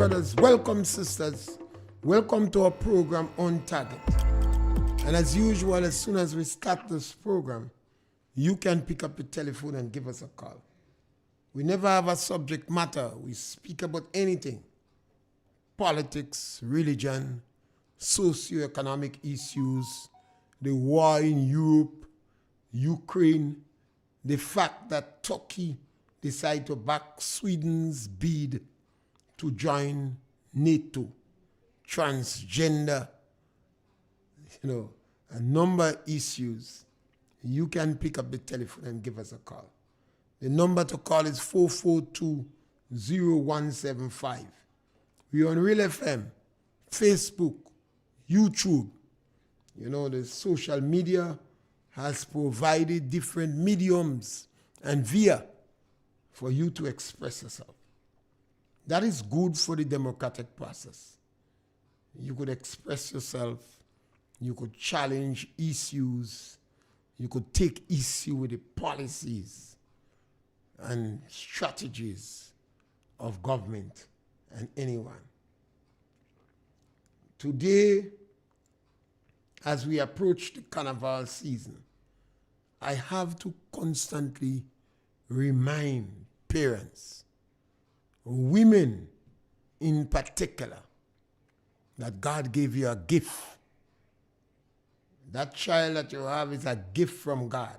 brothers. Welcome, sisters. Welcome to our program On Target. And as usual, as soon as we start this program, you can pick up the telephone and give us a call. We never have a subject matter. We speak about anything. Politics, religion, socioeconomic issues, the war in Europe, Ukraine, the fact that Turkey decided to back Sweden's bid to join NATO, transgender, a number of issues. You can pick up the telephone and give us a call. The number to call is 442-0175. We're on RealFM, Facebook, YouTube. The social media has provided different mediums and via for you to express yourself. That is good for the democratic process. You could express yourself. You could challenge issues. You could take issue with the policies and strategies of government and anyone. Today, as we approach the carnival season, I have to constantly remind parents, women in particular, that God gave you a gift. That child that you have is a gift from God.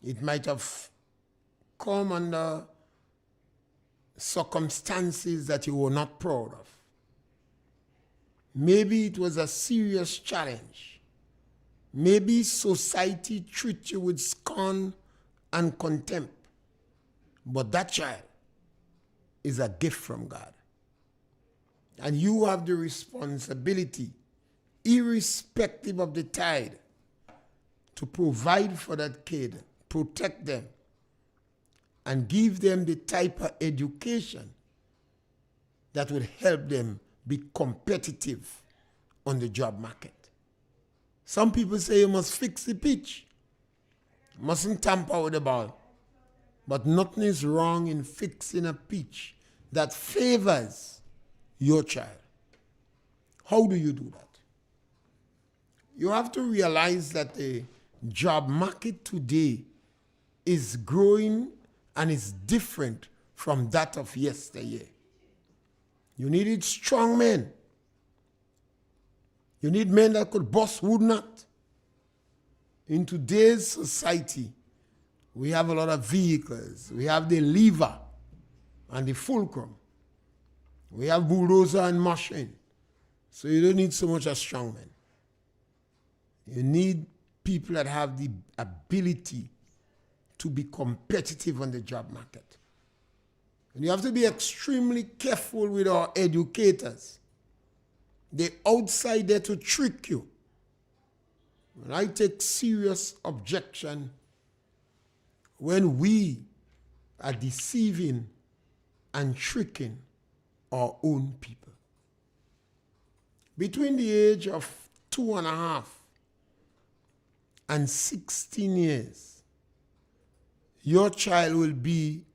It might have come under circumstances that you were not proud of. Maybe it was a serious challenge. Maybe society treats you with scorn and contempt. But that child is a gift from God. And you have the responsibility, irrespective of the tide, to provide for that kid, protect them, and give them the type of education that would help them be competitive on the job market. Some people say you must fix the pitch. You mustn't tamper with the ball. But nothing is wrong in fixing a pitch that favors your child. How do you do that? You have to realize that the job market today is growing and is different from that of yesteryear. You needed strong men. You need men that could bust wood nut. In today's society, we have a lot of vehicles. We have the lever and the fulcrum. We have bulldozer and machine. So you don't need so much a strong man. You need people that have the ability to be competitive on the job market. And you have to be extremely careful with our educators. They're outside there to trick you. And I take serious objection when we are deceiving and tricking our own people. Between the age of 2.5 and 16 years, your child will be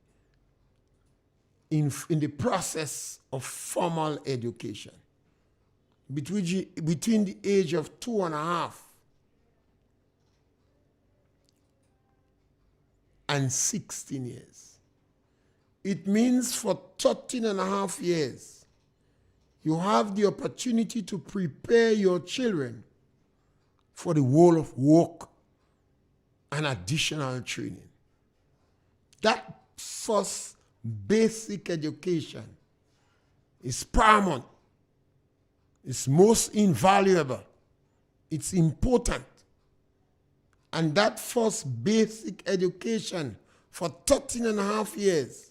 in the process of formal education. Between the age of 2.5 and 16 years. It means for 13.5 years, you have the opportunity to prepare your children for the world of work and additional training. That first basic education is paramount. It's most invaluable. It's important. And that first basic education for 13.5 years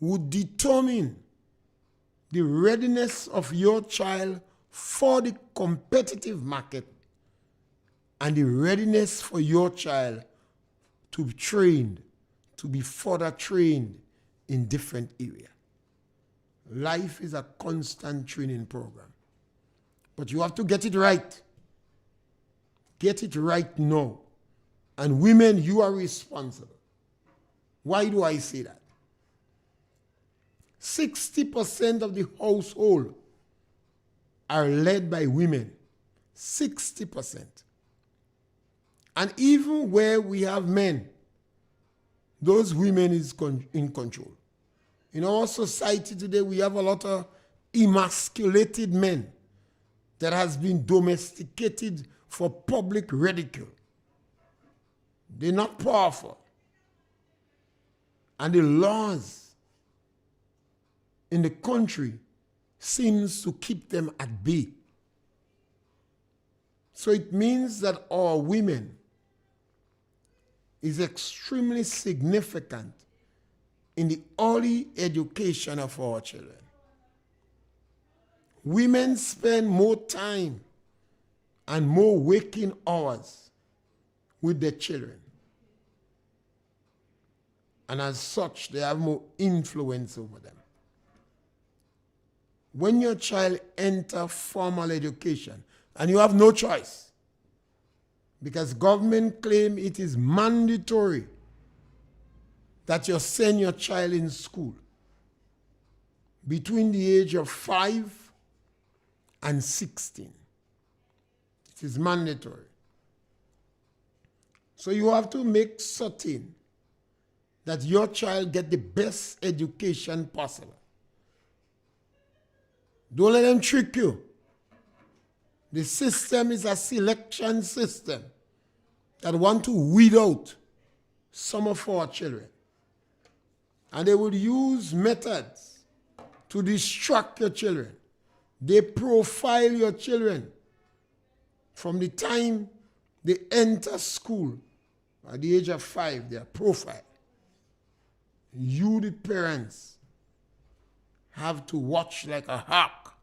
would determine the readiness of your child for the competitive market and the readiness for your child to be trained, to be further trained in different areas. Life is a constant training program. But you have to get it right. Get it right now. And women, you are responsible. Why do I say that? 60% of the household are led by women. 60%. And even where we have men, those women is in control. In our society today, we have a lot of emasculated men that has been domesticated for public ridicule. They're not powerful. And the laws in the country seems to keep them at bay. So it means that our women is extremely significant in the early education of our children. Women spend more time and more waking hours with their children. And as such, they have more influence over them. When your child enters formal education, and you have no choice, because government claim it is mandatory that you send your child in school between the age of 5 and 16. It is mandatory. So you have to make certain that your child get the best education possible. Don't let them trick you. The system is a selection system that want to weed out some of our children. And they would use methods to distract your children. They profile your children from the time they enter school. At the age of 5, they are profiled. You, the parents, have to watch like a hawk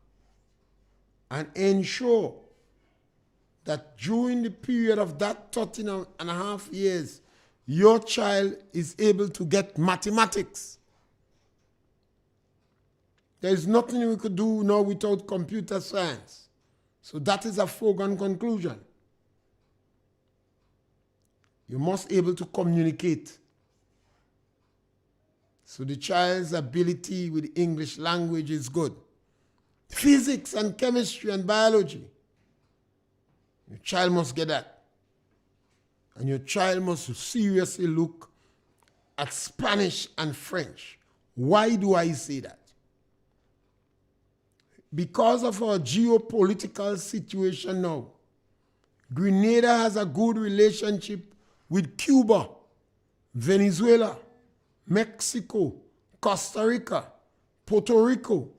and ensure that during the period of that 13 and a half years, your child is able to get mathematics. There is nothing we could do now without computer science. So that is a foregone conclusion. You must be able to communicate. So the child's ability with the English language is good. Physics and chemistry and biology. Your child must get that. And your child must seriously look at Spanish and French. Why do I say that? Because of our geopolitical situation now, Grenada has a good relationship with Cuba, Venezuela, Mexico, Costa Rica, Puerto Rico.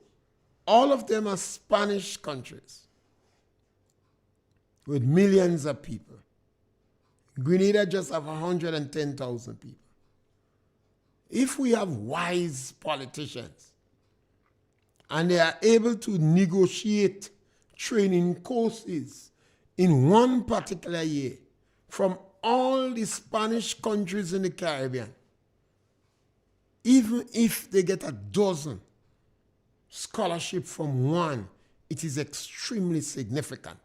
All of them are Spanish countries with millions of people. Grenada just have 110,000 people. If we have wise politicians and they are able to negotiate training courses in one particular year from all the Spanish countries in the Caribbean, even if they get a dozen scholarship from one, it is extremely significant.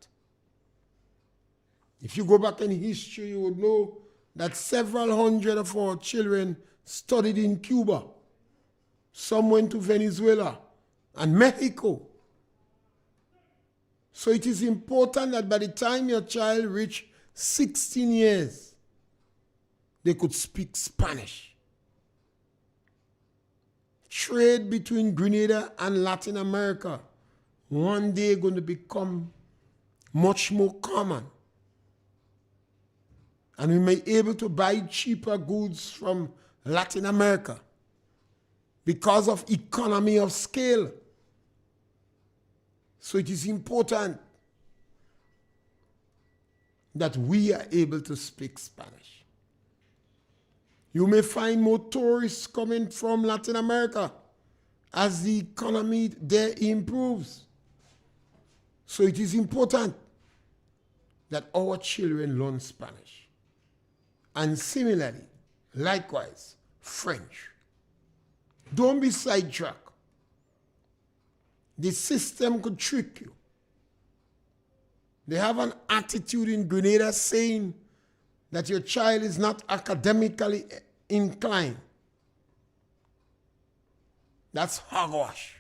If you go back in history, you would know that several hundred of our children studied in Cuba. Some went to Venezuela and Mexico. So it is important that by the time your child reaches 16 years, they could speak Spanish. Trade between Grenada and Latin America one day going to become much more common. And we may be able to buy cheaper goods from Latin America because of economy of scale. So it is important that we are able to speak Spanish. You may find more tourists coming from Latin America as the economy there improves. So it is important that our children learn Spanish. And similarly, likewise, French. Don't be sidetracked. The system could trick you. They have an attitude in Grenada saying that your child is not academically inclined. That's hogwash.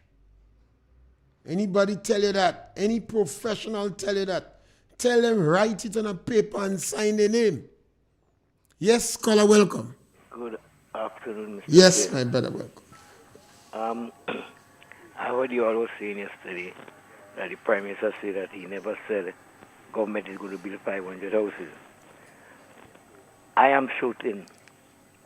Anybody tell you that? Any professional tell you that? Tell them write it on a paper and sign their name. Yes, caller, welcome. Good afternoon, Mr. Yes, Pierre. my brother, welcome. I heard you all was saying yesterday that the Prime Minister said that he never said government is going to build 500 houses. I am certain,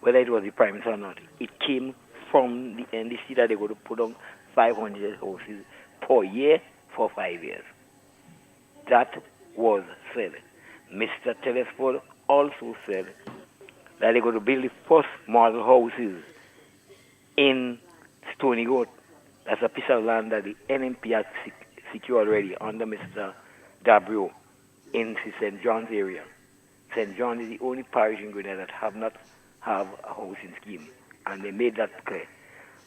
whether it was the Prime Minister or not, it came from the NDC that they're going to put on 500 houses per year for 5 years. That was said. Mr. Telesford also said that they're going to build the first model houses in Stony Road. That's a piece of land that the NMP has secured already under Mr. Dabrio in the St. John's area. St. John is the only parish in Grenada that have not have a housing scheme, and they made that clear.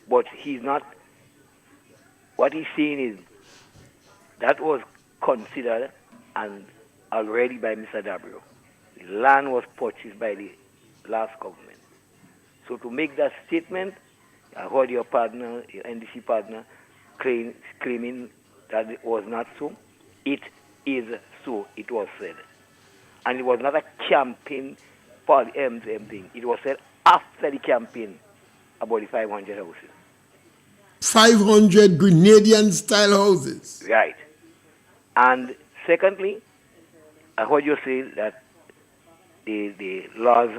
But he's not. What he's saying is that was considered and already by Mr. Dabrio. The land was purchased by the last government. So to make that statement, I heard your partner, your NDC partner, claiming that it was not so. It is so. It was said. And it was not a campaign for the same thing. It was said after the campaign about the 500 houses. 500 Grenadian-style houses. Right. And secondly, I heard you say that the laws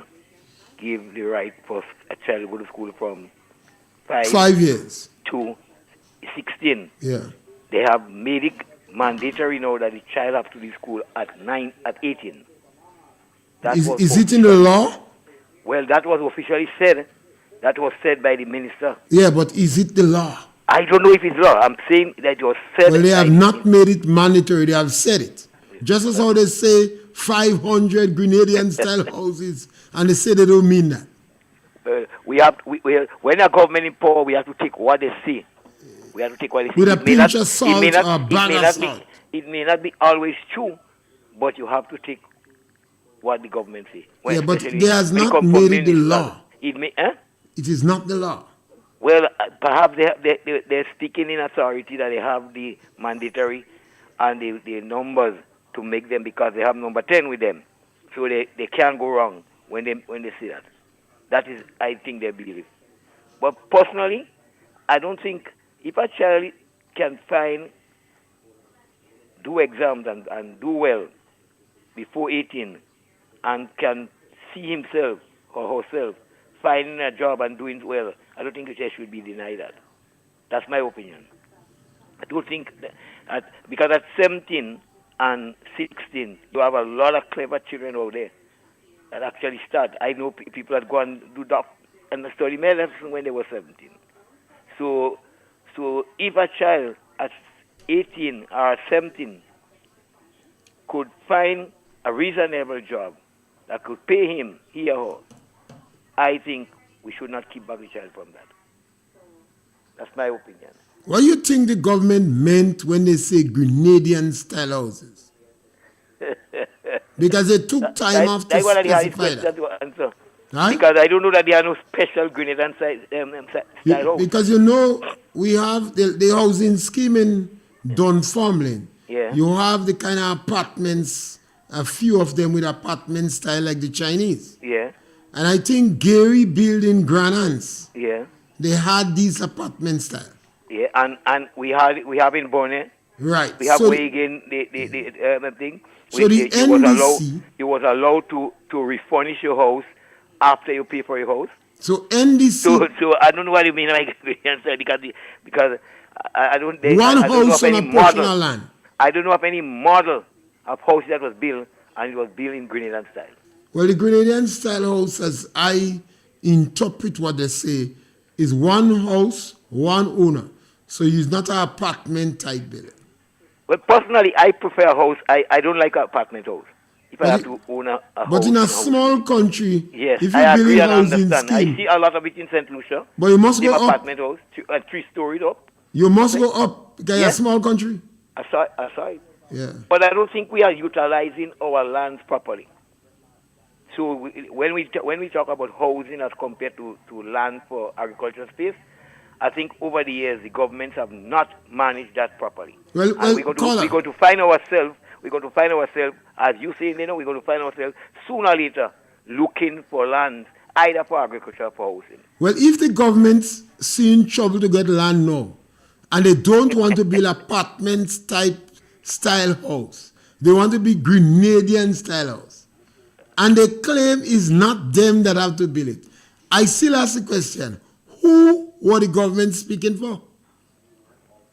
give the right for a child to go to school from 5 years to 16. Yeah. They have made it mandatory now that the child have to leave school at 18. Is it in the law? Well, that was officially said. That was said by the minister. Yeah, but is it the law? I don't know if it's law. I'm saying that it was said. Well, they have not made it mandatory. They have said it. Just as how they say 500 Grenadian-style houses, and they say they don't mean that. When a government in power, we have to take what they say. We have to take what they say. With a pinch of salt or a bag of salt. It may not be always true, but you have to take what the government say. Yeah, but they has not made it the law. It is not the law. Well, perhaps they're sticking in authority that they have the mandatory and the numbers to make them because they have number 10 with them. So they can't go wrong when they say that. That is, I think, their belief. But personally, I don't think if a child can do exams and do well before 18 and can see himself or herself finding a job and doing well, I don't think the child should be denied that. That's my opinion. I don't think that because at 17 and 16, you have a lot of clever children out there that actually start. I know people that go and do and study medicine when they were 17. So if a child at 18 or 17 could find a reasonable job that could pay him, he or her, I think we should not keep back the child from that. That's my opinion. What do you think the government meant when they say Grenadian-style houses? Because they took time off to specify that. Right? Because I don't know that there are no special Grenadian-style houses. Because we have the housing scheme in Dunfermline. Yeah. You have the kind of apartments, a few of them with apartment style like the Chinese. Yeah. And I think Gary built in Granans. Yeah. They had these apartment style. Yeah, and we have in Bonnet. Right. We have again the thing. So the NDC, you was allowed to refurnish your house after you pay for your house. So NDC. So I don't know what you mean by because I don't. One house on a portion of land. I don't know of any model of house that was built and it was built in Grenadian style. Well, the Grenadian style house, as I interpret what they say, is one house, one owner. So it's not an apartment type building. Well, personally, I prefer a house. I don't like an apartment house. If I have to own a house. But in a small country, yes, if you I agree and housing understand. scheme, I see a lot of it in St. Lucia. But you must go up. Apartment house, 3-storied up. You must go up because it's a small country. I saw it. Yeah. But I don't think we are utilizing our lands properly. So when we talk about housing as compared to land for agricultural space, I think over the years the governments have not managed that properly. Well, And we're going to find ourselves. We're going to find ourselves, as you say, we're going to find ourselves sooner or later looking for land, either for agriculture or for housing. Well, if the government's seeing trouble to get land now, and they don't want to build apartments type style house, they want to be Grenadian style house, and they claim it's not them that have to build it, I still ask the question, who were the government speaking for?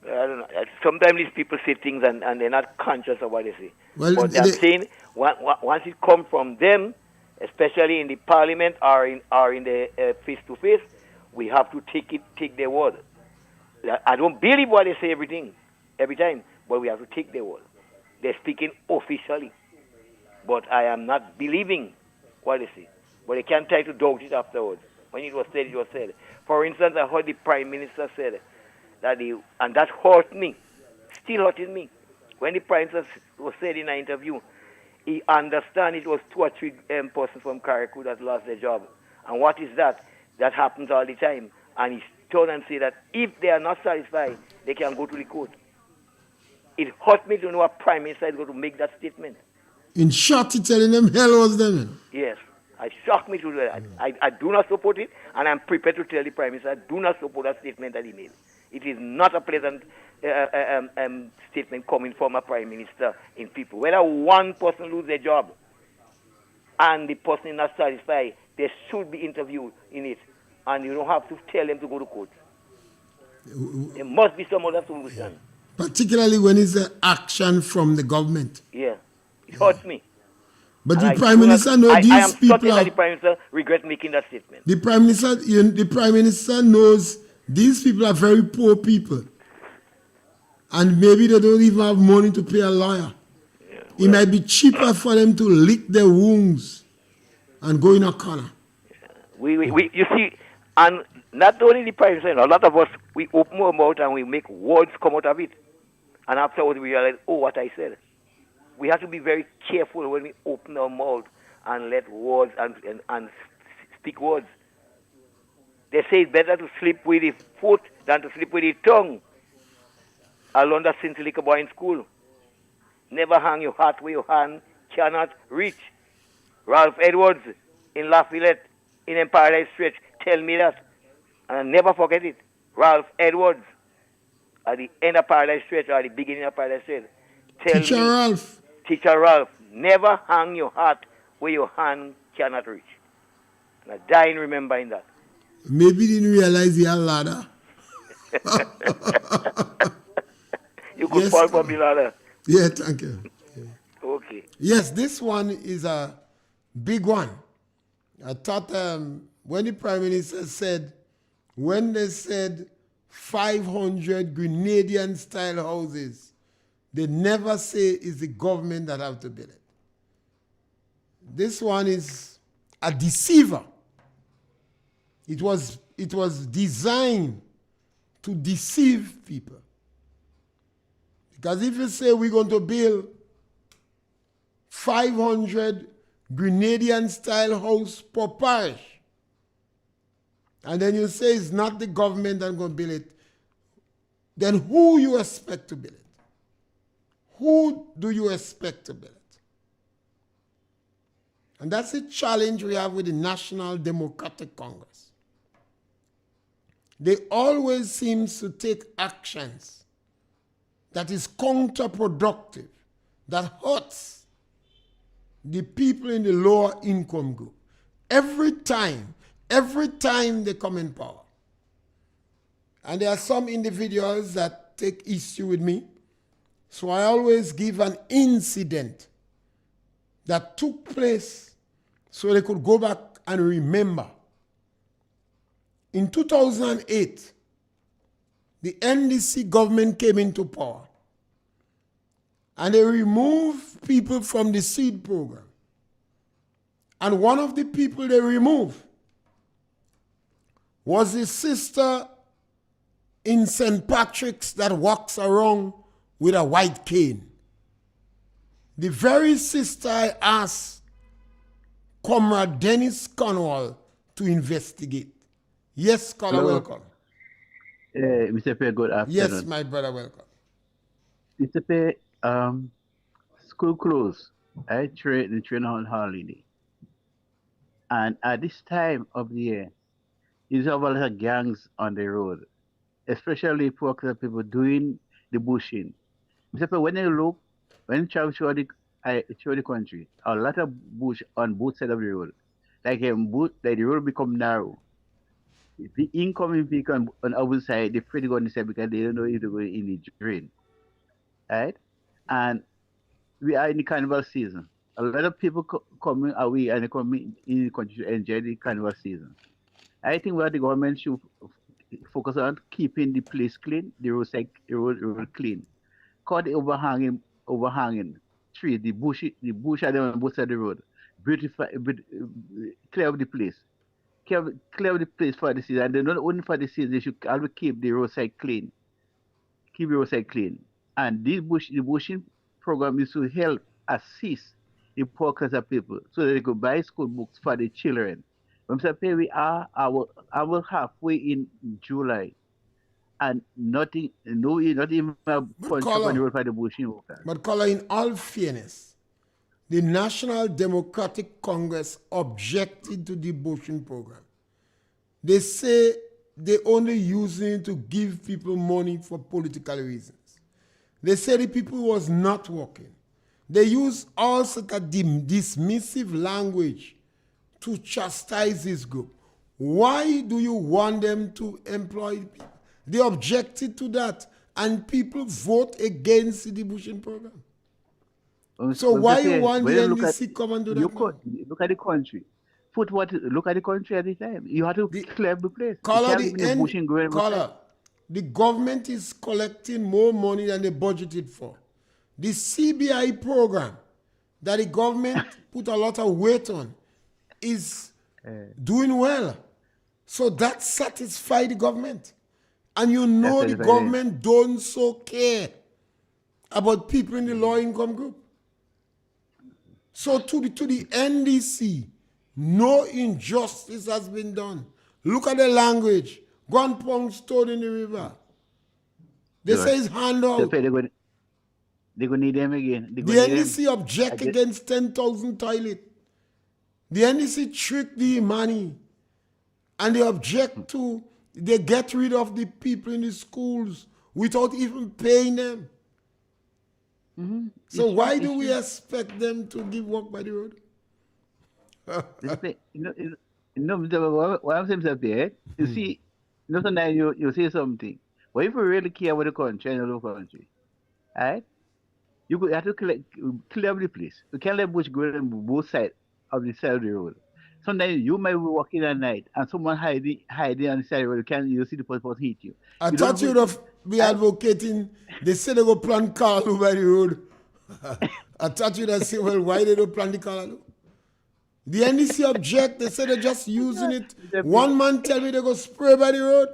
I don't know. Sometimes these people say things and they're not conscious of what they say. Well, but they're saying once it comes from them, especially in the parliament or in the face-to-face, we have to take their word. I don't believe what they say every time, but we have to take their word. They're speaking officially, but I am not believing what they say. But they can't try to doubt it afterwards. When it was said, it was said. For instance, I heard the Prime Minister said that and that hurt me, still hurting me. When the Prime Minister was said in an interview, he understand it was 2 or 3 persons from Carriacou that lost their job. And what is that? That happens all the time. And he turned and said that if they are not satisfied, they can go to the court. It hurt me to know a Prime Minister is going to make that statement. In short, he's telling them hell was them. Yes. It shocked me to do that. I do not support it, and I'm prepared to tell the Prime Minister I do not support that statement that he made. It is not a pleasant statement coming from a Prime Minister in people. Whether one person lose their job and the person is not satisfied, they should be interviewed in it, and you don't have to tell them to go to court. There must be some other solution. Particularly when it's an action from the government. Yeah, it hurts me. But and the Prime Minister knows these I am people certain that the Prime Minister regret making that statement. The Prime Minister knows these people are very poor people. And maybe they don't even have money to pay a lawyer. Yeah, well, it might be cheaper for them to lick their wounds and go in a corner. Yeah. You see, and not only the Prime Minister, a lot of us, we open our mouth and we make words come out of it. And afterwards we realize, oh, what I said. We have to be very careful when we open our mouth and let words and speak words. They say it's better to sleep with the foot than to sleep with the tongue. I learned that since a little boy in school. Never hang your hat where your hand cannot reach. Ralph Edwards in Lafayette, in Paradise Stretch, tell me that. And I never forget it. Ralph Edwards at the end of Paradise Stretch or at the beginning of Paradise Stretch. Teacher Ralph, never hang your hat where your hand cannot reach. And I die in remembering that. Maybe you didn't realize he had a ladder. You could fall from the ladder. Yeah, thank you. Yeah. Okay. Yes, this one is a big one. I thought when the Prime Minister said, when they said 500 Grenadian-style houses, they never say it's the government that have to build it. This one is a deceiver. It was designed to deceive people. Because if you say we're going to build 500 Grenadian-style house per parish, and then you say it's not the government that's going to build it, then who you expect to build it? Who do you expect to build it? And that's the challenge we have with the National Democratic Congress. They always seem to take actions that is counterproductive, that hurts the people in the lower income group. Every time they come in power. And there are some individuals that take issue with me. So I always give an incident that took place so they could go back and remember. In 2008, the NDC government came into power and they removed people from the seed program. And one of the people they removed was the sister in St. Patrick's that walks around with a white cane. The very sister I asked Comrade Dennis Cornwall to investigate. Yes, caller, welcome. Mr. Pierre, good Yes, afternoon. my brother, welcome. Mr. Pierre, school closed. The train on holiday. And at this time of the year, you have a lot of gangs on the road, especially poor people doing the bushing. Mr. Pierre, when you travel through the country, a lot of bush on both sides of the road. Like the road become narrow. The incoming vehicle on our side, they're afraid to go on the side because they don't know if they're going in the drain, right? And we are in the carnival season. A lot of people coming away and coming in the country to enjoy the carnival season. I think what the government should focus on keeping the place clean, the road clean. Cut the overhanging tree, the bush are there on both sides of the road. Beautify, clear up the place. Clear up the place for the season. And then not only for the season, they should always keep the roadside clean. Keep the roadside clean. And the bushing program is to help assist the poor class of people so that they could buy school books for the children. When we say we are our halfway in July and nothing, no, not even a But punch up on the caller, road for the bushing workers. in all fairness, the National Democratic Congress objected to the bushing program. They say they only using it to give people money for political reasons. They say the people was not working. They use all sort of dismissive language to chastise this group. Why do you want them to employ people? They objected to that, and people vote against the bushing program. So When we why you say want the when you look at NDC come and do that now? look at the country, look at the country at the time. You have to The clear the place. You color, can't the even the end bushing going outside. color. The government is collecting more money than they budgeted for. The CBI program that the government put a lot of weight on is doing well. So that satisfies the government. And you That's know the it, if I did. government don't so care about people in the low income group. So to the NDC, no injustice has been done. Look at the language. One pound stone in the river. They Sure. say it's hand So out. they gonna need them again. They The gonna need them. NDC object Again. against 10,000 toilet. The NDC trick the money. And they object to, they get rid of the people in the schools without even paying them. So why do we expect them to give work by the road? What I'm saying is that, you see, sometimes you say something. But if you really care about the country and the country, right? You have to clear up the place. You can't let bush go on both sides of the side of the road. Sometimes you might be walking at night and someone hiding on the side of the road. You see the person hit you. I You thought don't you'd have be advocating, they say they go plant Carlo by the road. I thought you'd have said, well, why they don't plant the Carlo? The NDC object, they say they're just using it. One man tell me they go spray by the road.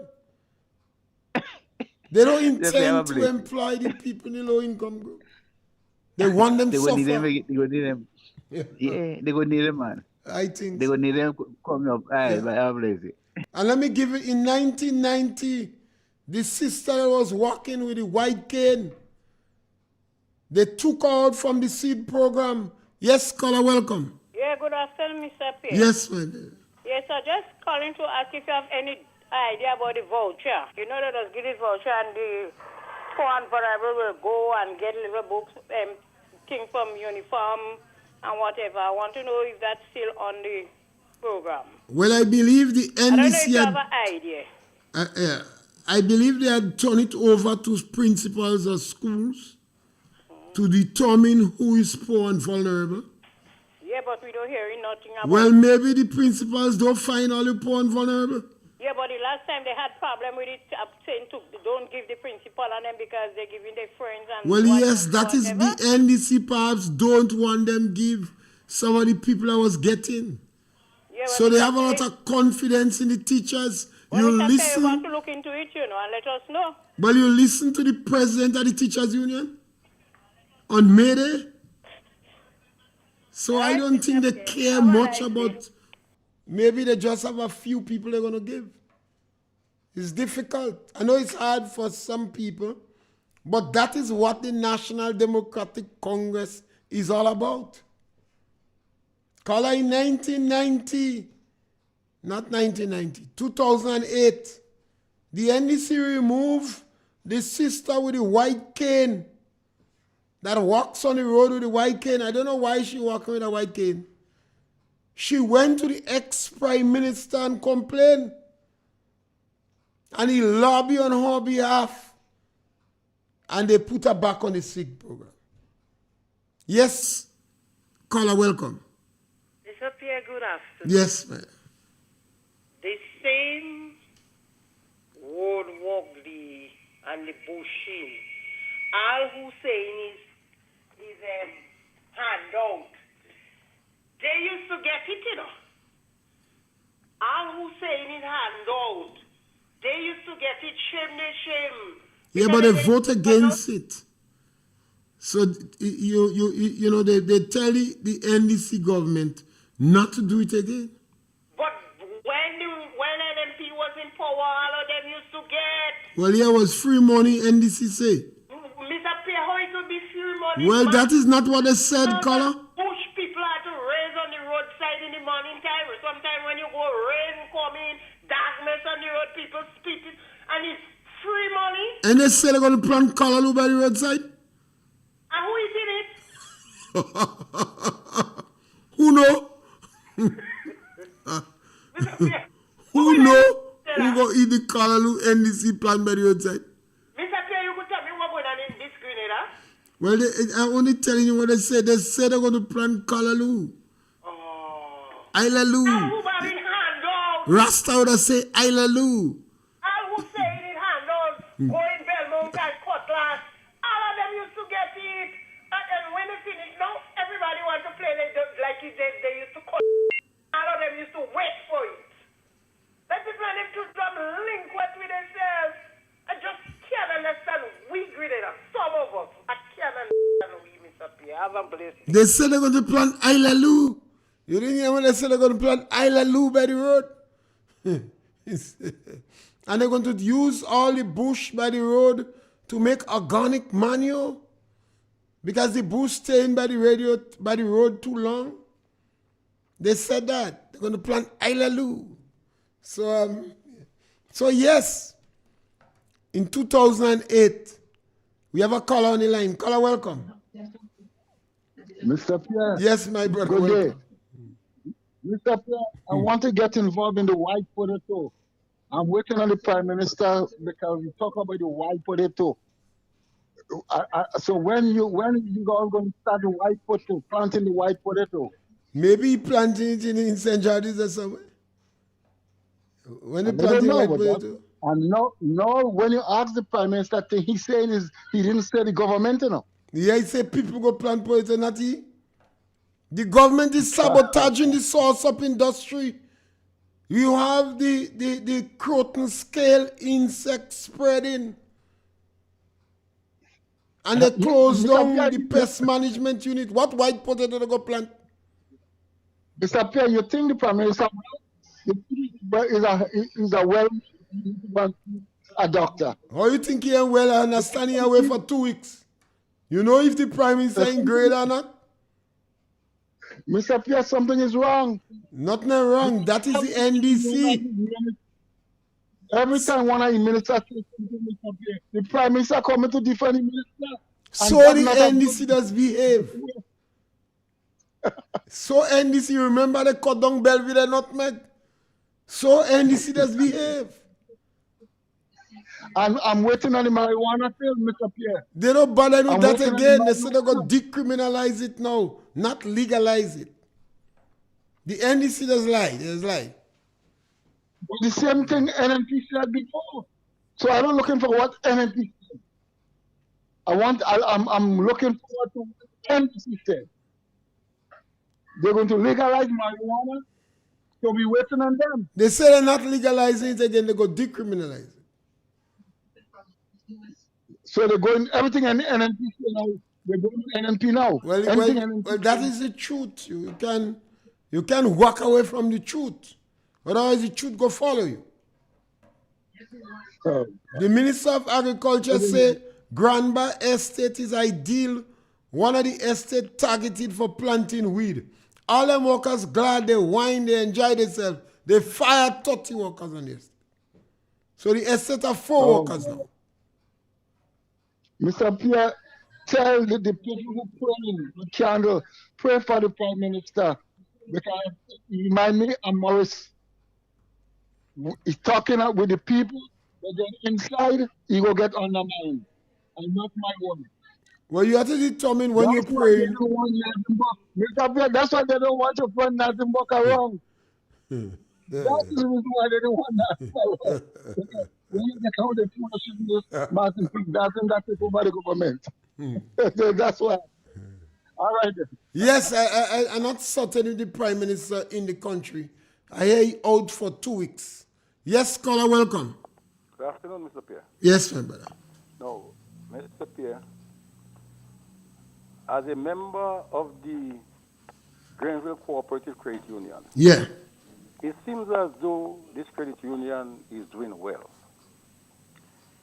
They don't intend to employ the people in the low income group. They want them They to gonna need them. suffer. They gonna need them. Yeah, Yeah, they gonna need them, man. I think They so. gonna need them coming up. Aye, Yeah. but I'm lazy. And let me give it, in 1990, the sister was walking with a white cane. They took her out from the seed program. Yes, caller, welcome. Yeah, good afternoon, Mr. Pierre. Yes, my dear. Yes, sir. Just calling to ask if you have any idea about the voucher. You know that us give this voucher and the poor and vulnerable will go and get little books, things from uniform and whatever. I want to know if that's still on the program. Well, I believe the I don't know if NDC you have had, an idea. I believe they had turned it over to principals of schools to determine who is poor and vulnerable. Yeah, but we don't hear nothing about Well, maybe the principals don't find all the poor and vulnerable. Yeah, but the last time they had problem with it, saying to don't give the principal on them because they're giving their friends and Well, what- yes, that is whatever. the NDC perhaps don't want them give some of the people I was getting. Yeah, So but they Mr. have a lot Pierre- of confidence in the teachers. Well, You Mr. Pierre, we want listen, to look into it, and let us know. well, you listen to the president of the teachers union on May Day. So I Right, don't think they Mr. care Pierre. much All right, about, maybe they just have a few people they're going to give. It's difficult. I know it's hard for some people, but that is what the National Democratic Congress is all about. Color in 1990, not 1990, 2008, the NDC removed the sister with the white cane that walks on the road with the white cane. I don't know why she walking with a white cane. She went to the ex-prime minister and complained. And he lobbied on her behalf. And they put her back on the SIG program. Yes, caller, welcome. Mr. Pierre, good afternoon. Yes, ma'am. The same word Wogli and the Bushin, all who saying is handout. They used to get it, you know. All who saying is handout. They used to get it, shame. Yeah, but they vote against it. So, you know, they tell the NDC government not to do it again. But when NMP was in power, all of them used to get. Well, yeah, was free money, NDC say. Mr. Pierre, how it would be free money? Well, that is not what they said, caller. Push people out to raise on the roadside in the morning time. Sometimes when you go rain coming, darkness on the road, people spitting, and it's free money. And they say they're going to plant callaloo by the roadside? And who is in it? Who know? Who know who go eat the callaloo NDC plant by the roadside? Mr. Pierre, you could tell me what's going on in this Grenada? Well, I'm only telling you what they said. They said they're going to plant callaloo. Oh. Ilaloo. And who got in hand out? Rasta would have say Ilaloo. All who say it in hand out, going Belmont and Cutlass, all of them used to get it. And then when they finish, now everybody wants to play like they used to cut. All of them used to wait for it. Let people and them to them link what with themselves. I just can't understand we Grenada, some of us. I can't understand we, Mr. Pierre. I haven't blessed you. They said they're going to plant Ilaloo. You didn't hear when they said they're going to plant Ilaloo by the road? And they're going to use all the bush by the road to make organic manure because the bush staying by the road too long. They said that they're going to plant Ilaloo. So yes, in 2008, we have a caller on the line. Caller, welcome. Mr. Pierre. Yes, my brother. Good welcome. day. Mr. Pierre, I want to get involved in the white potato. I'm waiting on the Prime Minister because we talk about the white potato. So when you all going to start the white potato, planting the white potato? Maybe planting it in St. George's or somewhere. When you I planting don't white know, potato. and no, when you ask the Prime Minister thing, he's saying he didn't say the government, you know. Yeah, he said people go plant potato, not he. The government is sabotaging the sauce up industry. You have the croton scale insect spreading. And they close down the pest management unit. What white potato they go plant? Mr. Pierre, you think the Prime Minister is a doctor? How you think he ain't well and standing away for 2 weeks? You know if the Prime Minister ain't great or not? Mr. Pierre, something is wrong. Nothing wrong. That is the NDC. Every time one of the ministers says something, Mr. Pierre, the Prime Minister coming to defend the minister. So the NDC does behave. So NDC, remember they cut down Belvedere nutmeg? So NDC does behave. I'm waiting on the marijuana bill, Mr. Pierre. They don't bother with that again. They say they're going to decriminalize it now, not legalize it. The NDC does lie. They just lie. But the same thing NMP said before. So I'm not looking for what NMP said. I'm looking forward to what NMP said. They're going to legalize marijuana, so we're waiting on them. They say they're not legalizing it again. They're going to decriminalize it. So they're going, everything in NMP now, they're going to NMP now. Well, that is the truth. You can walk away from the truth. Otherwise, the truth go follow you. Oh, The Minister of Agriculture say Granba Estate is ideal. One of the estate targeted for planting weed. All them workers glad they whine, they enjoy themselves. They fire 30 workers on this. So the estate have 4 oh. workers now. Mr. Pierre, tell the people who praying with candle, pray for the Prime Minister. Because remind me of Morris. He's talking up with the people, but then inside, he will get undermined. And not my one. Well, you have to determine when you're That's why they praying. don't want Nathan Buck. Mr. Pierre, that's why they don't want to friend Nathan Buck around. That is the reason why they don't want Nathan Buck around. Because when you get how they push this, Martin King, that's it over the government. That's why. All right then. Yes, I'm not certain if the Prime Minister in the country. I hear he out for 2 weeks. Yes, caller, welcome. Good afternoon, Mr. Pierre. Yes, my brother. No, Mr. Pierre, as a member of the Granville Cooperative Credit Union, Yeah. it seems as though this credit union is doing well.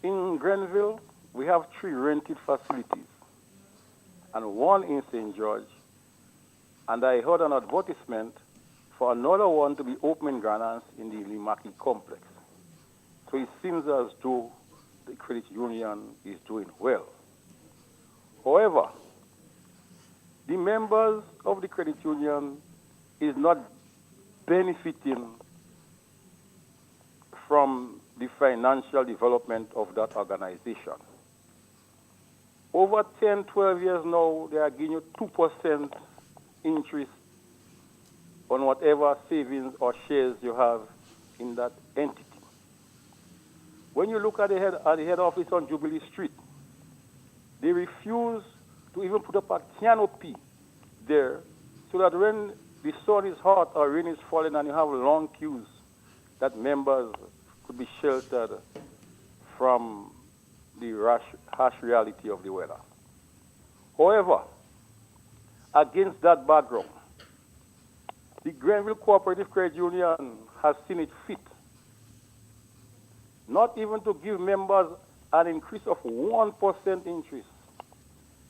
In Granville, we have 3 rented facilities and 1 in St. George, and I heard an advertisement for another one to be open in Granance in the Limaki complex. So it seems as though the credit union is doing well. However, the members of the credit union is not benefiting from the financial development of that organization. Over 10, 12 years now, they are giving you 2% interest on whatever savings or shares you have in that entity. When you look at the head office on Jubilee Street, they refuse to even put up a canopy there so that when the sun is hot or rain is falling and you have long queues, that members could be sheltered from the harsh reality of the weather. However, against that background, the Granville Cooperative Credit Union has seen it fit not even to give members an increase of 1% interest,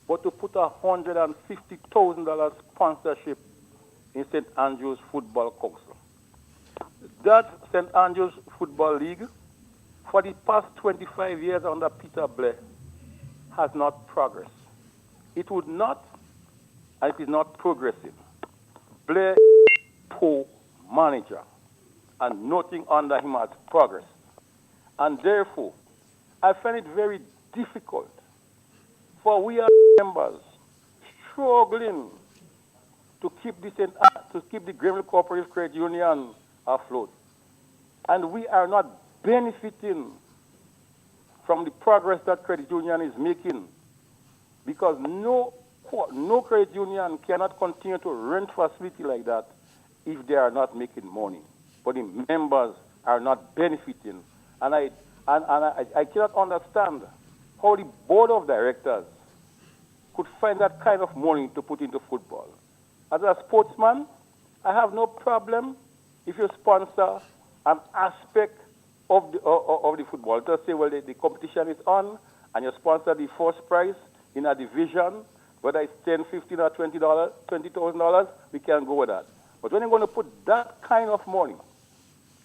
but to put $150,000 sponsorship in St. Andrews Football Council. That St. Andrews Football League, for the past 25 years under Peter Blair, has not progressed. It would not, and it is not progressing. Blair is a poor manager, and nothing under him has progressed. And therefore, I find it very difficult for we as members struggling to keep the Granville Cooperative Credit Union afloat. And we are not benefiting from the progress that credit union is making, because no credit union cannot continue to rent facility like that if they are not making money. But the members are not benefiting. And I cannot understand how the board of directors could find that kind of money to put into football. As a sportsman, I have no problem if you sponsor an aspect of the football. Just say, well, the competition is on, and you sponsor the first prize in a division, whether it's $10, $15, or $20,000, we can go with that. But when you're going to put that kind of money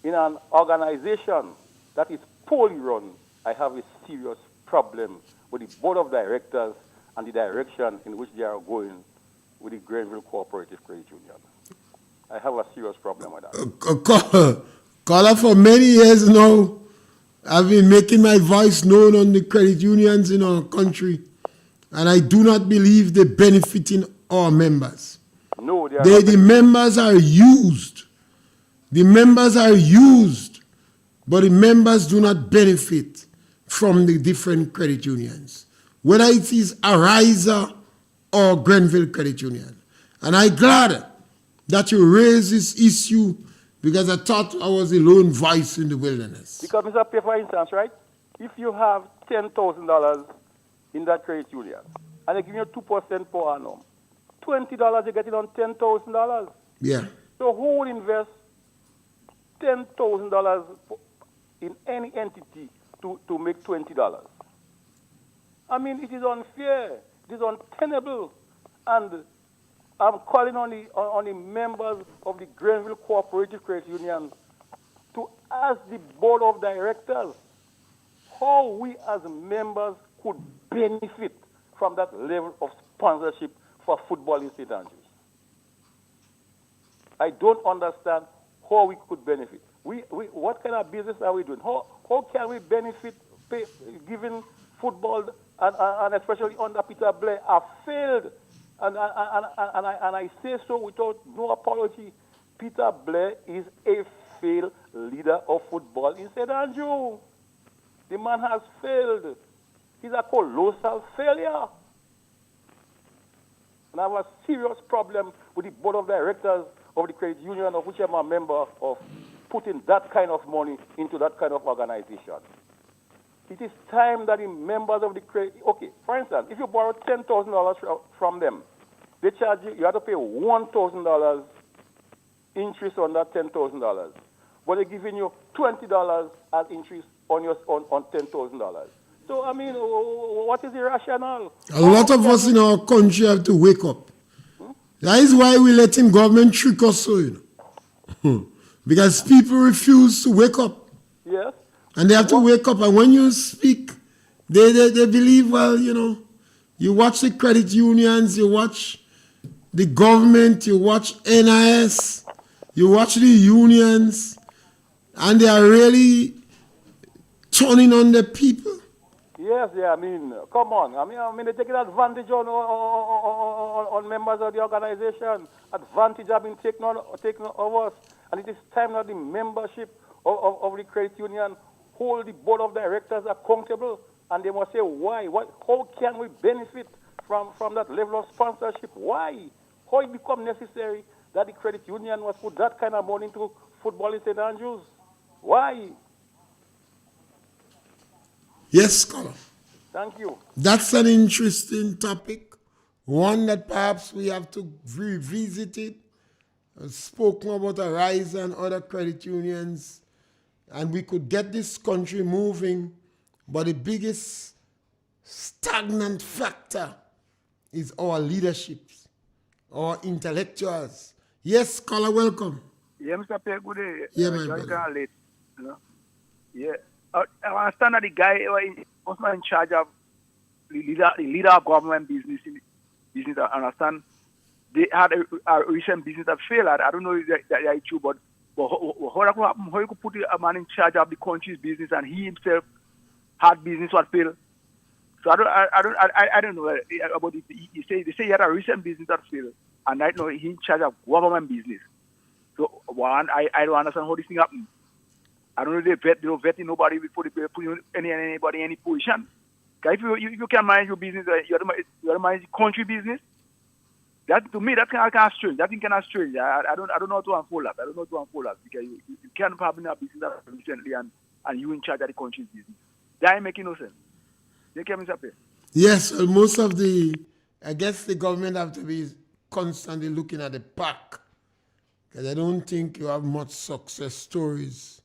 in an organization that is poorly run, I have a serious problem with the board of directors and the direction in which they are going with the Granville Cooperative Credit Union. I have a serious problem with that. Caller, for many years now, I've been making my voice known on the credit unions in our country, and I do not believe they're benefiting our members. No, they are not. The members are used. The members are used, but the members do not benefit from the different credit unions, whether it is Ariza or Granville Credit Union. And I'm glad that you raised this issue, because I thought I was a lone voice in the wilderness. Because, Mr. Pierre, for instance, right, if you have $10,000 in that credit union, and they give you 2% per annum, $20 you're getting on $10,000. Yeah. So who would invest $10,000 in any entity to make $20. I mean, it is unfair. It is untenable. And I'm calling on the members of the Grenville Cooperative Credit Union to ask the board of directors how we as members could benefit from that level of sponsorship for football in St. Andrews. I don't understand how we could benefit. What kind of business are we doing? How can we benefit given football and especially under Peter Blair have failed? And I say so without no apology. Peter Blair is a failed leader of football in St. Andrew. The man has failed. He's a colossal failure. And I have a serious problem with the board of directors of the credit union, of which I'm a member of, putting that kind of money into that kind of organization. It is time that the members of the credit, okay, for instance, if you borrow $10,000 from them, they charge you, you have to pay $1,000 interest on that $10,000. But they're giving you $20 as interest on $10,000. So, I mean, what is the rationale? A lot of us in our country have to wake up. That is why we're letting government trick us so, you know. Because people refuse to wake up. Yes. And they have to wake up. And when you speak, they believe, well, you know, you watch the credit unions, you watch the government, you watch NIS, you watch the unions, and they are really turning on the people. Yes, yeah, I mean, come on. I mean, they're taking advantage on members of the organization. Advantage have been taken of us. And it is time that the membership of the credit union hold the board of directors accountable. And they must say why. How can we benefit from that level of sponsorship? Why? How it become necessary that the credit union must put that kind of money into football in St. Andrews? Why? Yes, scholar. Thank you. That's an interesting topic, one that perhaps we have to revisit it. I've spoken about Arise and other credit unions, and we could get this country moving, but the biggest stagnant factor is our leaderships, our intellectuals. Yes, scholar, welcome. Yeah, Mr. Pierre, good day. Yeah, my brother. Late, you know? Yeah. I understand that the guy was in charge of the leader of government business. I understand they had a recent business that failed. I don't know if that is true, but how you could put a man in charge of the country's business and he himself had business that failed? So I don't know about it. They say he had a recent business that failed, and right now he's in charge of government business. So one, I don't understand how this thing happened. I don't know if they don't vet nobody before they put anybody in any position. If you can manage your business, you have to manage the country business. That to me, that's kind of strange. That thing kind of strange. I don't know how to unfold that. Because you can't have a business that recently and you in charge of the country's business. That ain't making no sense. You can, Mr. Pierre? Yes, well, most of I guess the government have to be constantly looking at the pack, because I don't think you have much success stories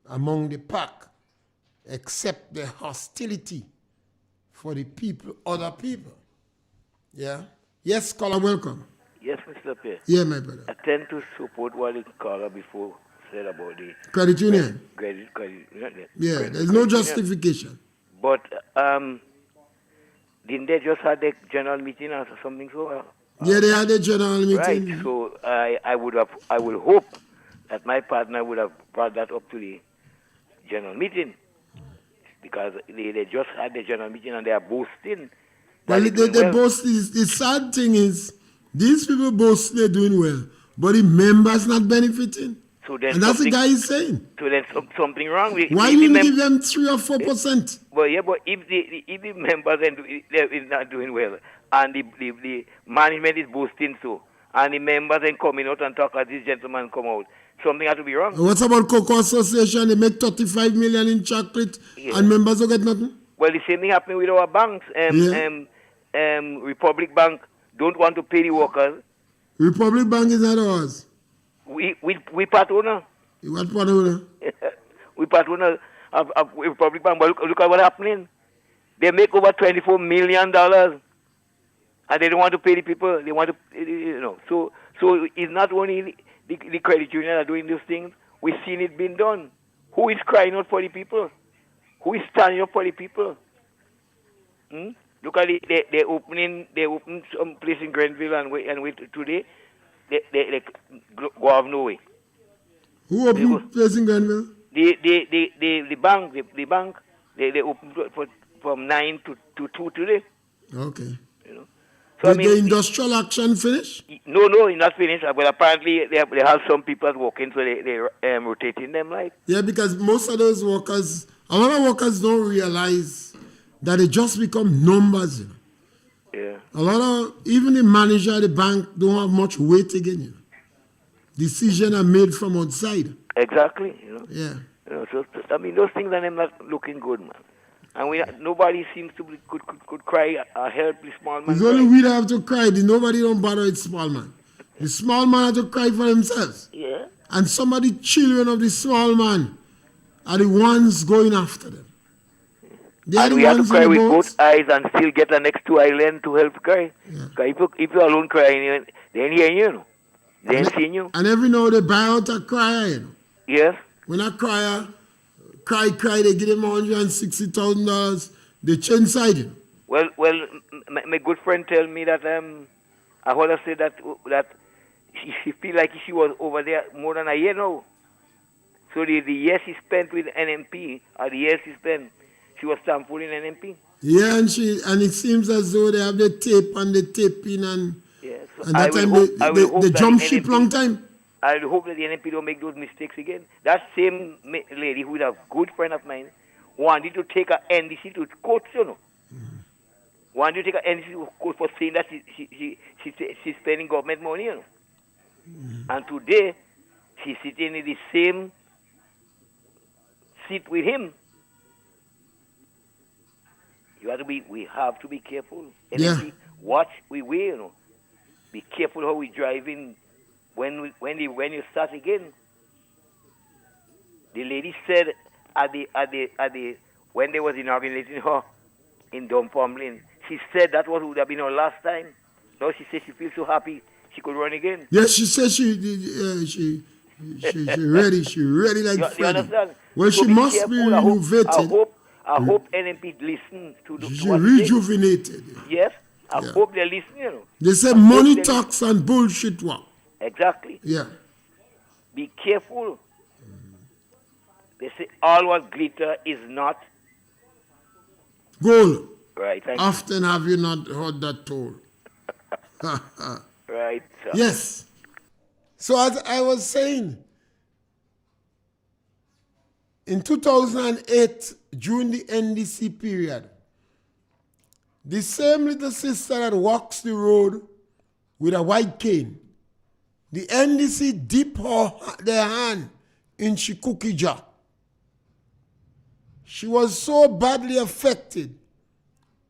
among the pack, except the hostility for the people, other people. Yeah? Yes, caller, welcome. Yes, Mr. Pierre. Yeah, my brother. I tend to support what the caller before said about the credit union. Credit Yeah, there's no justification. But didn't they just have the general meeting or something so? Yeah, they had a general meeting. Right. So I will hope that my partner would have brought that up to the general meeting, because they just had the general meeting and they are boasting. Well, they boast. The sad thing is, these people boast they're doing well, but the members not benefiting. So then and that's the guy is saying. So then something wrong. Why you give them 3 or 4%? Well, yeah, but if the members is not doing well, and the management is boasting so, and the members then coming out and talk as this gentleman come out, something has to be wrong. What about Cocoa Association? They make 35 million in chocolate, and members don't get nothing. Well, the same thing happening with our banks. Republic Bank don't want to pay the workers. Republic Bank is not ours. We part owner. What part owner? We part owner, of Republic Bank. But look at what's happening. They make over $24 million, and they don't want to pay the people. They want to, So it's not only the credit union are doing these things. We've seen it being done. Who is crying out for the people? Who is standing up for the people? Look at they opened some place in Grenville and today they go out no way. Who opened place in Grenville? The bank they opened from 9 to 2 today. Okay. So Did the industrial action finish? No, it's not finished. But apparently they have some people working, so they rotating them like. Yeah, because most of those workers, a lot of workers don't realize that they just become numbers. Yeah. A lot of, even the manager of the bank don't have much weight again. Decisions are made from outside. Exactly. Yeah. So those things are not looking good, man. And nobody seems to could cry help the small man. It's only we that have to cry. Nobody don't bother with small man. The small man have to cry for themselves. Yeah. And some of the children of the small man are the ones going after them. And we have to cry with both eyes and still get the next 2 islands to help cry. Yeah. If you're alone crying, they ain't hearing you. They ain't seeing you. And every now they buy out a crier. Yes. When a crier cry, they give him $160,000. They change side. Well, my good friend tell me that I heard her say that she feel like she was over there more than a year now. So the years she spent with NMP, or the years she spent, she was thankful in NMP. Yeah, and it seems as though they have the tape and the taping and so and that time they jump ship long time. I hope that the NMP don't make those mistakes again. That same lady who is a good friend of mine wanted to take a NDC to court, Wanted to take a NDC to court for saying that she's spending government money, And today, she's sitting in the same seat with him. We have to be careful. NMP, watch we will, Be careful how we driving. When you start again, the lady said when they was inaugurating her in Dunfermline, she said that would have been her last time. Now she says she feels so happy she could run again. Yes, she said she ready. She ready like Freddy. You understand? Well, so she must be renovated. I hope NMP listen to the. She rejuvenated. Yes, I hope they listen. They say money talks and bullshit walk. Exactly. Yeah. Be careful. They say all what glitter is not gold. Right. Often have you not heard that told? Right. Sir. Yes. So as I was saying, in 2008, during the NDC period, the same little sister that walks the road with a white cane, the NDC dip their hand in she cookie jar. She was so badly affected,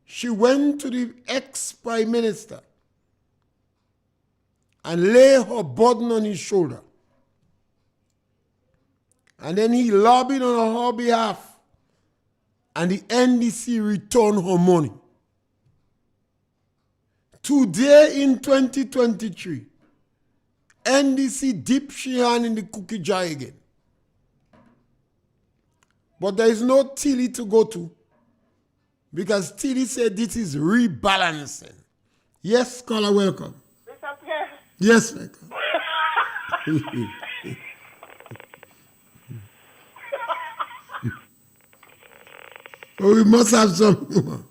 she went to the ex-prime minister and lay her burden on his shoulder. And then he lobbied on her behalf, and the NDC returned her money. Today in 2023, NDC dipped she hand in the cookie jar again. But there is no Tilly to go to, because Tilly said this is rebalancing. Yes, caller, welcome. Mr. Pierre. Yes, welcome. Oh, we must have some.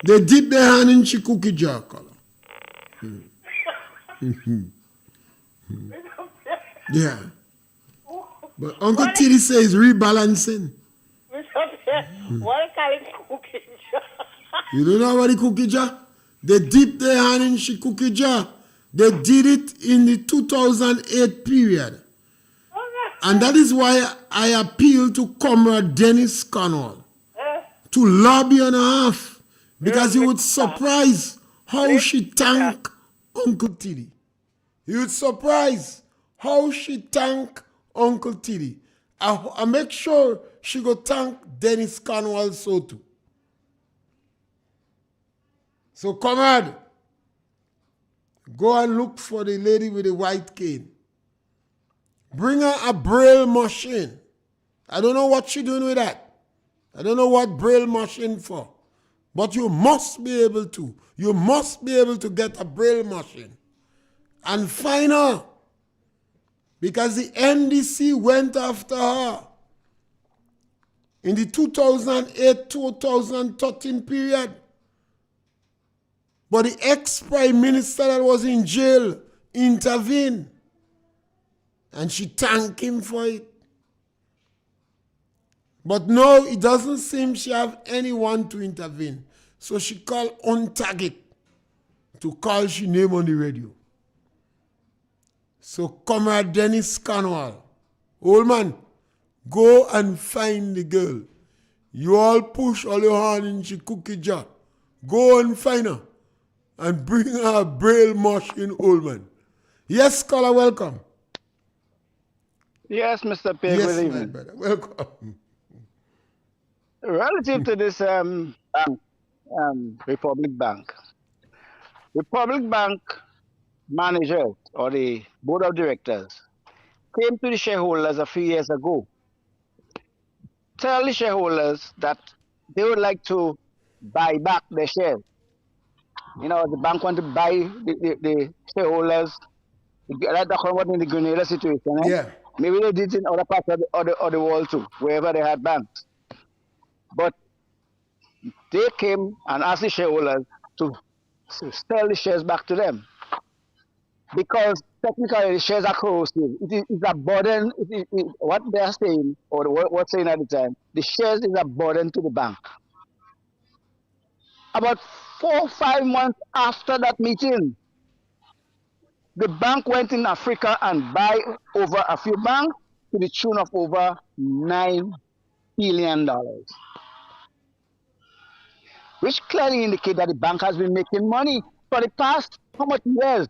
They dip their hand in the cookie jar, caller. Yeah. But Uncle Tilly says rebalancing. What kind of cookie jar? You don't know about the cookie jar? They dip their hand in the cookie jar. They did it in the 2008 period. And that is why I appeal to Comrade Dennis Cornwall to lobby on half, because he would surprise how she thank Uncle Tilly. He would surprise how she thank Uncle Tilly. I make sure she go thank Dennis Cornwall so too. So comrade, go and look for the lady with the white cane. Bring her a braille machine. I don't know what she doing with that. I don't know what braille machine for. But you must be able to. You must be able to get a braille machine. And find her. Because the NDC went after her. In the 2008-2013 period. But the ex-prime minister that was in jail intervened. And she thanked him for it. But no, it doesn't seem she have anyone to intervene. So she called Untarget to call she name on the radio. So Comrade Dennis Cornwall, old man, go and find the girl. You all push all your hand in she cookie jar. Go and find her and bring her a braille machine, old man. Yes, caller, welcome. Yes, Mr. Pierre, Yes, good my evening. brother, welcome. Relative to this Republic Bank managers or the board of directors came to the shareholders a few years ago. Tell the shareholders that they would like to buy back their shares. You know, the bank want to buy the shareholders. That's what in the Grenada situation. Eh? Yeah. Maybe they did it in other parts of the world too, wherever they had banks. But they came and asked the shareholders to sell the shares back to them. Because technically the shares are corrosive. It is a burden. What they are saying, or what's saying at the time, the shares is a burden to the bank. About 4 or 5 months after that meeting, the bank went in Africa and buy over a few banks to the tune of over $9 billion. Which clearly indicate that the bank has been making money for the past how much years?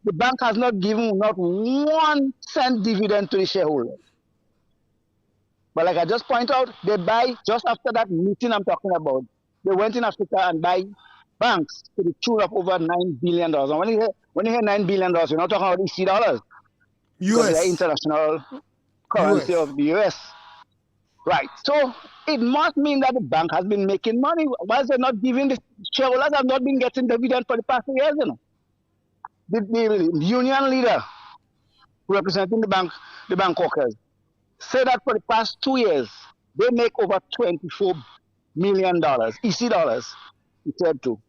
The bank has not given not 1 cent dividend to the shareholders. But like I just point out, they buy just after that meeting I'm talking about. They went in Africa and buy banks to the tune of over $9 billion. And when you hear $9 billion, you're not talking about EC dollars. Because they're US. international currency US. of the US. Right. So it must mean that the bank has been making money. Why is it not giving the shareholders have not been getting dividend for the past 2 years? You know? The union leader representing the bank workers said that for the past 2 years they make over $24 million EC dollars. He said to.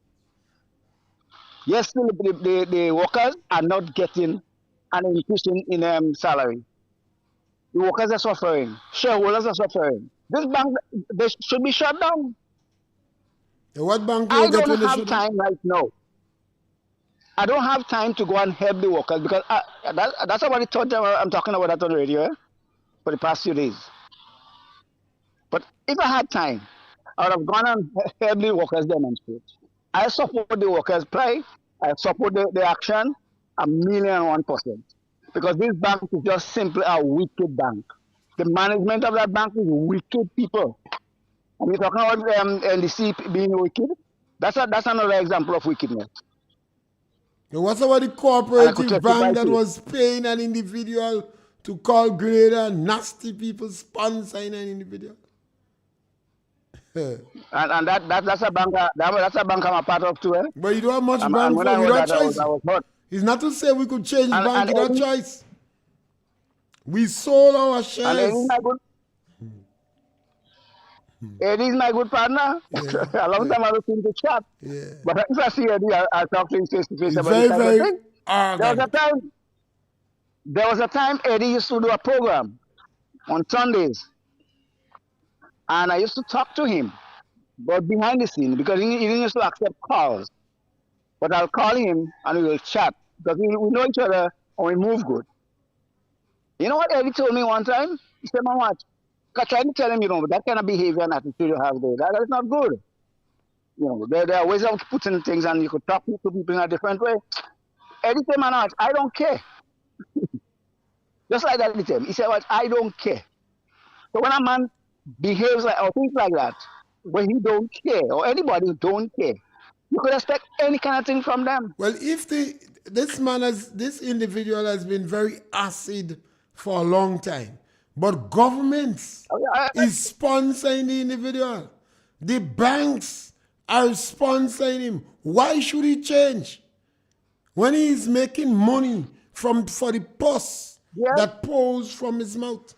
Yes, still the workers are not getting an increase in salary. The workers are suffering. Shareholders are suffering. This bank, they should be shut down. What bank I you get don't when they have shut down? time right now. I don't have time to go and help the workers because that's about the third time I'm talking about that on the radio for the past few days. But if I had time, I would have gone and helped the workers demonstrate. I support the workers' plight. I support the action 1,001%. Because this bank is just simply a wicked bank. The management of that bank is wicked people. And we're talking about NDC being wicked. That's another example of wickedness. And what about the And I could cooperative testify bank that to it. was paying an individual to call Grenada nasty people sponsoring an individual? And that's a bank that's a bank I'm a part of too. But you don't have much And bank when for I heard without that, I choice. was hurt. It's not to say we could change And bank without Eddie, choice. We sold our and shares. Eddie's my good partner. Yeah, A long time I was in the chat. yeah. But if I see Eddie, I'll talk to him face to face It's about very, this type of very thing. arrogant. There was a time Eddie used to do a program on Sundays. And I used to talk to him, but behind the scene, because he didn't used to accept calls. But I'll call him and we will chat, because we know each other and we move good. You know what Eddie told me one time? He said, "Man, what? I tried to tell him, that kind of behavior and attitude you have there, that is not good. There are ways of putting things and you could talk to people in a different way." Eddie said, "Man, what? I don't care." Just like that, he said, "What? I don't care. So when a man behaves like or things like that, when he don't care, or anybody who don't care, you could expect any kind of thing from them. Well, if this individual has been very acid for a long time, but governments is sponsoring the individual. The banks are sponsoring him. Why should he change? When he is making money for the pus that pours from his mouth.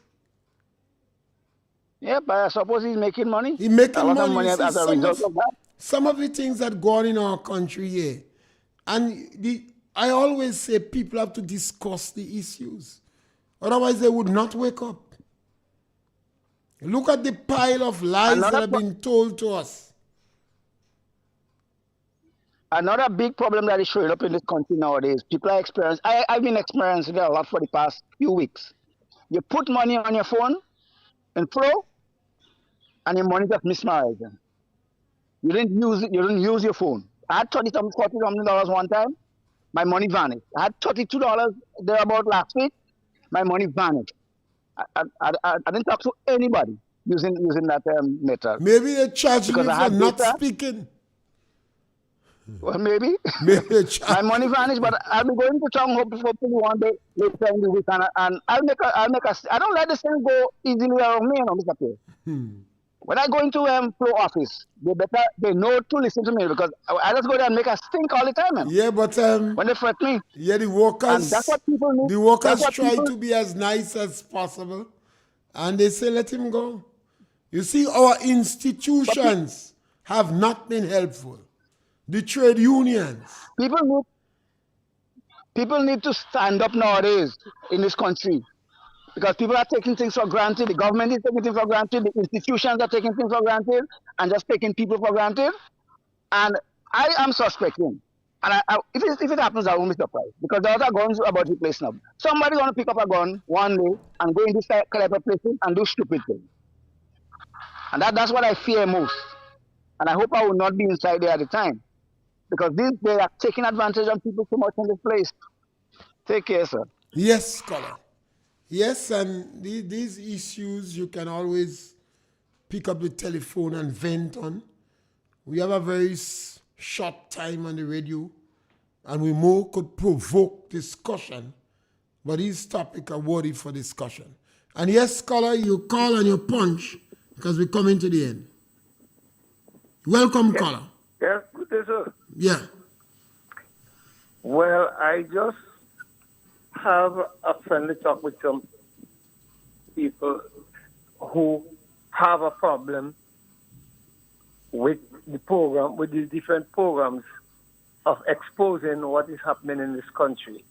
Yeah, but I suppose he's making money. He's making a lot money. of money as a result of that. Some of the things that go on in our country here, and I always say people have to discuss the issues. Otherwise, they would not wake up. Look at the pile of lies that have been told to us. Another big problem that is showing up in this country nowadays, people are experiencing, I've been experiencing it a lot for the past few weeks. You put money on your phone and flow, and your money just mismarries. You didn't use your phone. I had $40 one time, my money vanished. I had $32 thereabout last week, my money vanished. I didn't talk to anybody using that method. Maybe they charge you for not speaking. Well, maybe. My money vanished, but I'll be going to town hopefully one day later in the week, and I don't let this thing go easily around me, Mr. Pierre. When I go into Flow office, they know to listen to me because I just go there and make a stink all the time. Man. Yeah, but when they fret me. Yeah, the workers. And that's what people need. The workers try to be as nice as possible, and they say let him go. You see, our institutions have not been helpful. The trade unions. People need to stand up nowadays in this country. Because people are taking things for granted. The government is taking things for granted. The institutions are taking things for granted and just taking people for granted. And I am suspecting, and if it happens, I won't be surprised. Because there are guns about the place now. Somebody's going to pick up a gun one day and go into type of places and do stupid things. And that's what I fear most. And I hope I will not be inside there at the time. Because they are taking advantage of people so much in this place. Take care, sir. Yes, scholar. Yes, and these issues you can always pick up the telephone and vent on. We have a very short time on the radio, and we more could provoke discussion, but these topics are worthy for discussion. And yes, scholar, you call and you punch because we're coming to the end. Welcome, caller. Yes, good day, sir. Yeah. Well, I just have a friendly talk with some people who have a problem with the program, with the different programs of exposing what is happening in this country.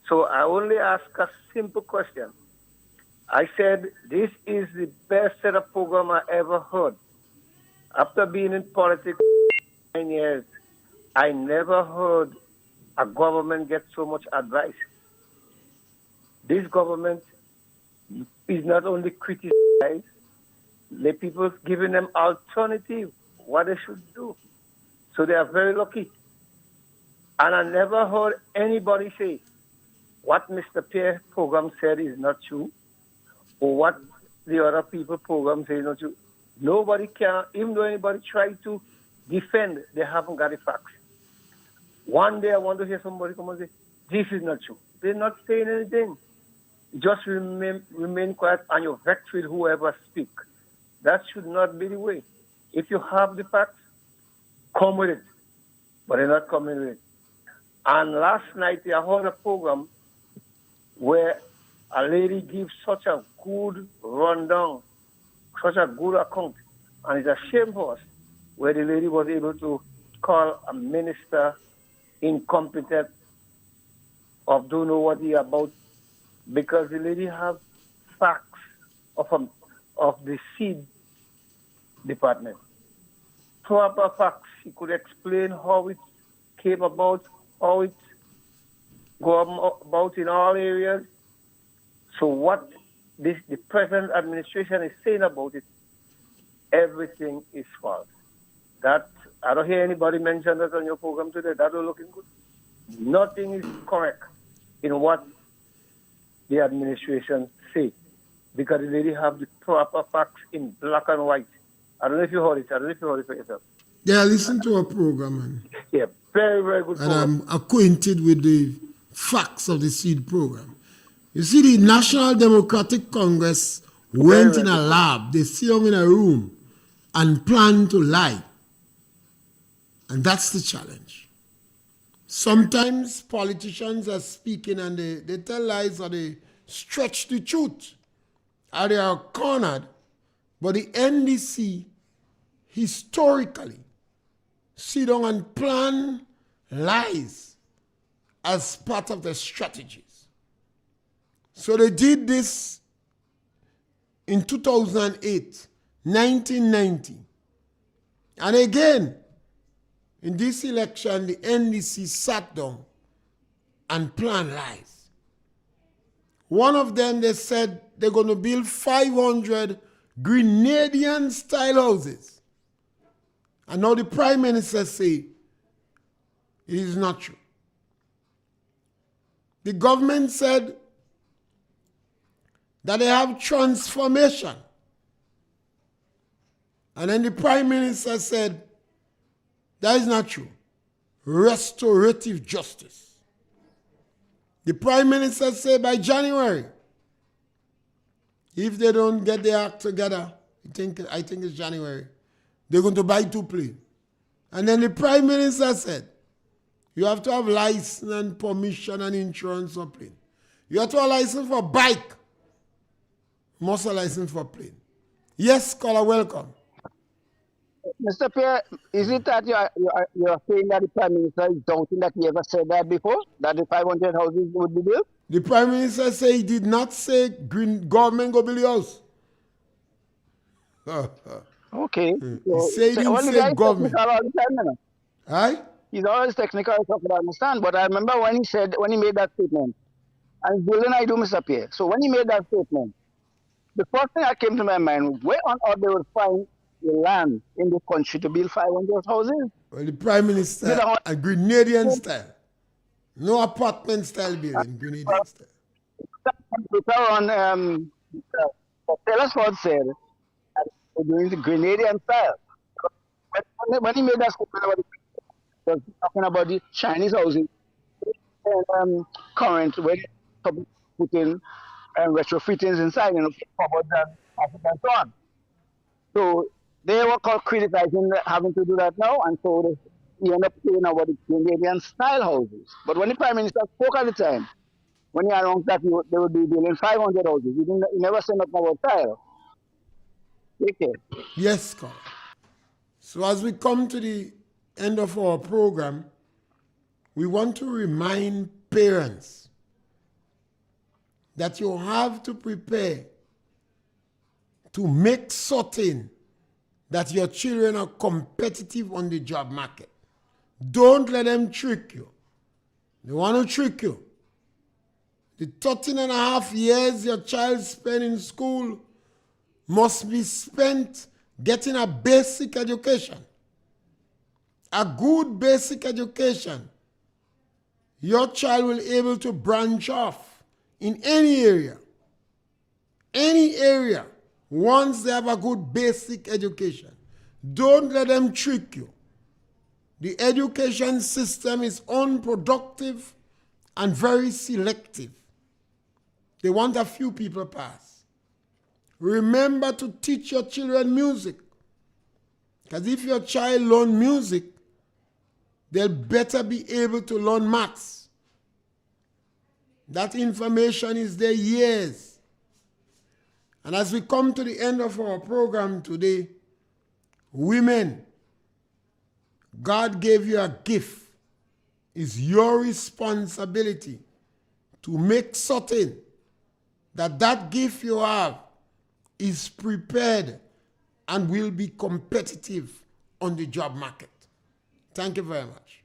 So I only ask a simple question. I said, this is the best set of program I ever heard. After being in politics 9 years, I never heard a government get so much advice. This government is not only criticized, the people giving them alternative, what they should do. So they are very lucky. And I never heard anybody say what Mr. Pierre program said is not true, or what the other people program say is not true. Nobody can, even though anybody try to defend, they haven't got the facts. One day I want to hear somebody come and say, this is not true. They're not saying anything. Just remain quiet and you vex with whoever speak. That should not be the way. If you have the facts, come with it. But they're not coming with it. And last night I heard a program where a lady gives such a good rundown, such a good account. And it's a shame for us where the lady was able to call a minister incompetent of don't know what he about, because the lady have facts of the seed department. Proper facts. She could explain how it came about, how it go about in all areas. So what the present administration is saying about it, everything is false. That I don't hear anybody mention that on your program today. That was looking good. Nothing is correct in what the administration say. because the lady have the proper facts in black and white. I don't know if you heard it. I don't know if you heard it for yourself. Yeah, I listen to a program Yeah, very, very good and program. I'm acquainted with the facts of the seed program. You see, the National Democratic Congress went in a lab, they sit down in a room and plan to lie. And that's the challenge. Sometimes politicians are speaking and they tell lies or they stretch the truth or they are cornered. But the NDC historically sit down and plan lies as part of their strategies. So they did this in 2008, 1990. And again, in this election, the NDC sat down and planned lies. One of them, they said they're going to build 500 Grenadian-style houses. And now the Prime Minister say it is not true. The government said that they have transformation. And then the Prime Minister said, that is not true. Restorative justice. The Prime Minister said by January, if they don't get their act together, I think it's January, they're going to buy 2 planes. And then the Prime Minister said, you have to have license and permission and insurance for plane. You have to have a license for bike. You must have a license for plane. Yes, caller, welcome. Mr. Pierre, is it that you are saying that the Prime Minister is doubting that he ever said that before, that the 500 houses would be built? The Prime Minister said he did not say government go build the house. Okay. He said he didn't say government. Aye? He's always technical, I can understand. But I remember when he made that statement, and Dylan I do, Mr. Pierre. So when he made that statement, the first thing that came to my mind, where on earth they would find the land in the country to build 500 houses? Well, the Prime Minister, a Grenadian style. No apartment style building, Grenadian style. Later on, Telesford said that they're doing the Grenadian style. When he made that statement, he was talking about the Chinese housing and current, where they put in retrofittings inside, cupboards and so on. So they were called criticizing having to do that now, and so they end up saying about the Canadian style houses. But when the Prime Minister spoke at the time, when he announced that they would be building 500 houses, he never said nothing about style. Okay. Yes, Carl. So as we come to the end of our program, we want to remind parents that you have to prepare to make certain that your children are competitive on the job market. Don't let them trick you. They want to trick you. The 13 and a half years your child spent in school must be spent getting a basic education. A good basic education. Your child will be able to branch off in any area. Any area. Once they have a good basic education. Don't let them trick you. The education system is unproductive and very selective. They want a few people pass. Remember to teach your children music. Because if your child learn music, they'll better be able to learn maths. That information is there years. And as we come to the end of our program today, women, God gave you a gift. It's your responsibility to make certain that that gift you have is prepared and will be competitive on the job market. Thank you very much.